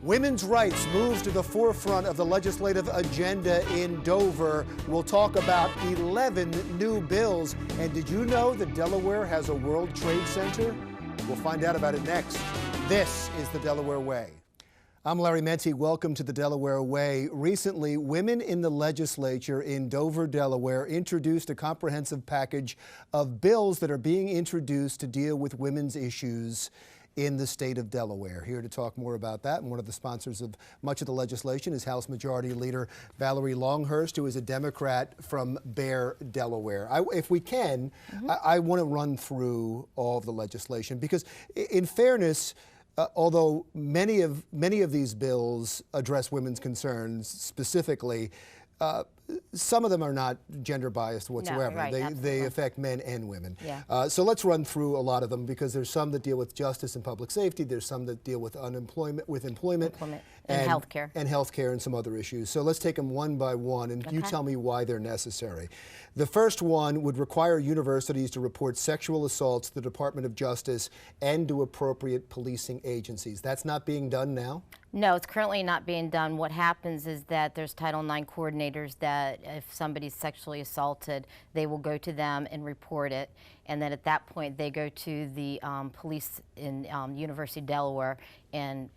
Women's rights move to the forefront of the legislative agenda in Dover. We'll talk about 11 new bills. And did you know that Delaware has a World Trade Center? We'll find out about it next. This is the Delaware Way. I'm Larry Menti. Welcome to the Delaware Way. Recently, women in the legislature in Dover, Delaware, introduced a comprehensive package of bills that are being introduced to deal with women's issues in the state of Delaware. Here to talk more about that, and one of the sponsors of much of the legislation is House Majority Leader Valerie Longhurst, who is a Democrat from Bear, Delaware. If we can, I want to run through all of the legislation because, in fairness, although many of these bills address women's concerns specifically, some of them are not gender biased whatsoever. No, right, they affect men and women. Yeah. So let's run through a lot of them because there's some that deal with justice and public safety. There's some that deal with employment and healthcare. And healthcare and some other issues. So let's take them one by one, and you tell me why they're necessary. The first one would require universities to report sexual assaults to the Department of Justice and to appropriate policing agencies. That's not being done now? No, it's currently not being done. What happens is that there's Title IX coordinators that if somebody's sexually assaulted, they will go to them and report it. And then at that point, they go to the police in University of Delaware and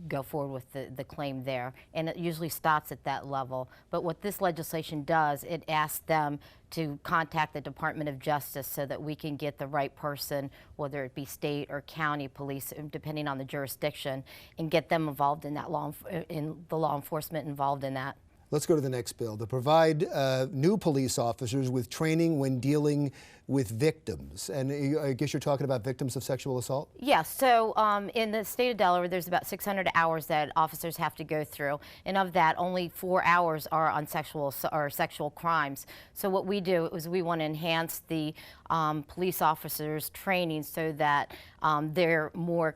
go forward with the claim there. And it usually stops at that level. But what this legislation does, it asks them to contact the Department of Justice so that we can get the right person, whether it be state or county police, depending on the jurisdiction, and get them involved in that law enforcement involved in that. Let's go to the next bill. To provide new police officers with training when dealing with victims. And I guess you're talking about victims of sexual assault? Yeah, so in the state of Delaware, there's about 600 hours that officers have to go through. And of that, only 4 hours are on sexual crimes. So what we do is we want to enhance the police officers' training so that they're more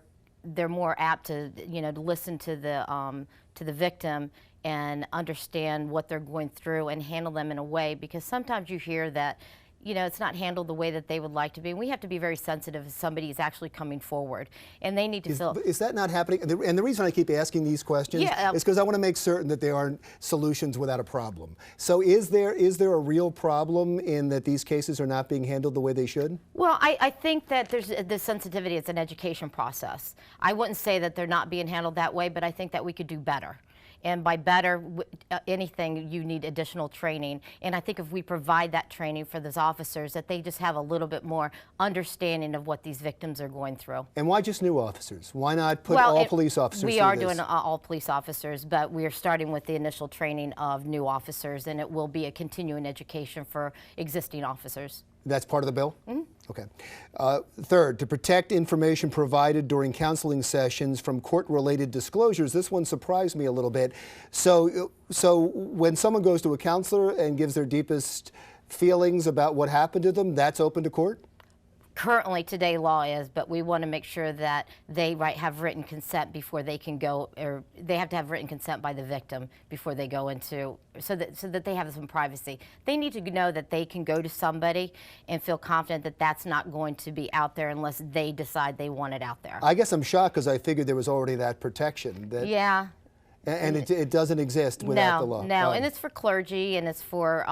apt to, to listen to the victim and understand what they're going through and handle them in a way, because sometimes you hear that, it's not handled the way that they would like to be. And we have to be very sensitive if somebody is actually coming forward, and they need to feel. Is that not happening? And the reason I keep asking these questions is because I want to make certain that there aren't solutions without a problem. So is there a real problem in that these cases are not being handled the way they should? Well, I think that there's this sensitivity. It's an education process. I wouldn't say that they're not being handled that way, but I think that we could do better. And by better, anything, you need additional training. And I think if we provide that training for those officers, that they just have a little bit more understanding of what these victims are going through. And why just new officers? Why not put all police officers through this? We are doing all police officers, but we are starting with the initial training of new officers, and it will be a continuing education for existing officers. That's part of the bill? Mm-hmm. Okay. Third, to protect information provided during counseling sessions from court-related disclosures. This one surprised me a little bit. So when someone goes to a counselor and gives their deepest feelings about what happened to them, that's open to court? Currently, today law is, but we want to make sure that they have written consent before they can go, or they have to have written consent by the victim before they go into, so that they have some privacy. They need to know that they can go to somebody and feel confident that that's not going to be out there unless they decide they want it out there. I guess I'm shocked because I figured there was already that protection. Yeah. And it doesn't exist without the law. No, and it's for clergy and it's for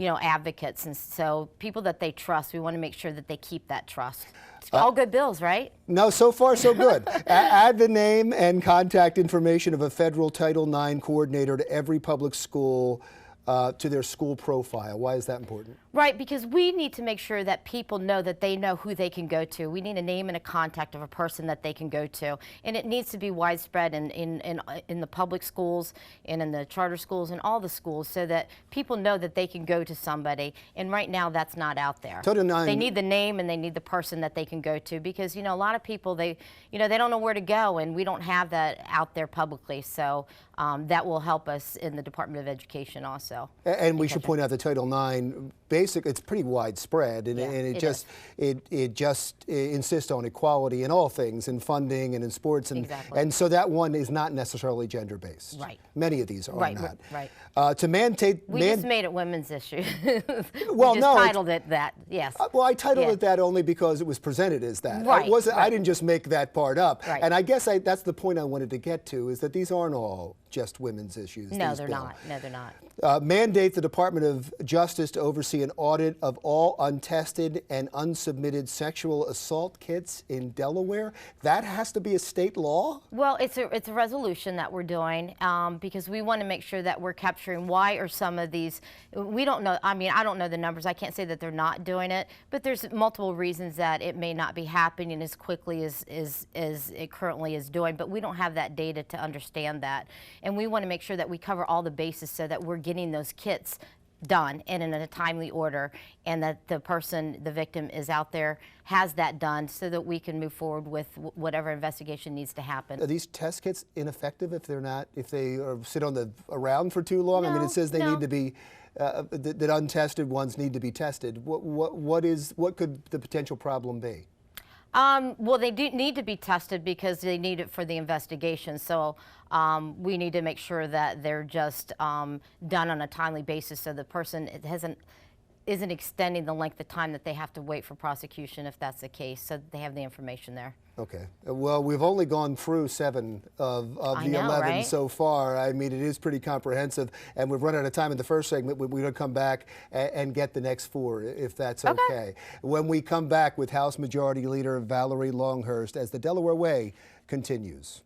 advocates, and so people that they trust. We want to make sure that they keep that trust. It's all good bills, right? No, so far so good. Add the name and contact information of a federal Title IX coordinator to every public school to their school profile. Why is that important? Right, because we need to make sure that people know that they know who they can go to. We need a name and a contact of a person that they can go to. And it needs to be widespread in the public schools and in the charter schools and all the schools so that people know that they can go to somebody. And right now that's not out there. Title IX. They need the name and they need the person that they can go to because, a lot of people, they don't know where to go, and we don't have that out there publicly. So that will help us in the Department of Education also. And we should point out that Title IX it's pretty widespread, and, Yeah, and it just insists on equality in all things, in funding and in sports, and Exactly. and so that one is not necessarily gender based. Right. Many of these are not. Right. To mandate. We just made it women's issue. Well, we just no, titled it that. Yes. Well, I titled it that only because it was presented as that. Right, I didn't just make that part up. Right. And I guess that's the point I wanted to get to, is that these aren't all just women's issues. No, these they're bills. not. No, they're not. Mandate the Department of Justice to oversee an audit of all untested and unsubmitted sexual assault kits in Delaware. That has to be a state law? Well, it's a resolution that we're doing because we want to make sure that we're capturing why are some of these, we don't know, I mean, I don't know the numbers. I can't say that they're not doing it, but there's multiple reasons that it may not be happening as quickly as it currently is doing, but we don't have that data to understand that. And we want to make sure that we cover all the bases so that we're getting those kits done and in a timely order, and that the victim is out there, has that done, so that we can move forward with whatever investigation needs to happen. Are these test kits ineffective if they sit around for too long? No, I mean, it says they no. need to be, that untested ones need to be tested. What could the potential problem be? Well, they do need to be tested because they need it for the investigation. So we need to make sure that they're just done on a timely basis, so the person isn't extending the length of time that they have to wait for prosecution, if that's the case, so they have the information there. Okay. Well, we've only gone through 7 of the 11 right? so far. I mean, it is pretty comprehensive, and we've run out of time in the first segment. We're going to come back and get the next 4, if that's okay. When we come back with House Majority Leader Valerie Longhurst, as the Delaware Way continues.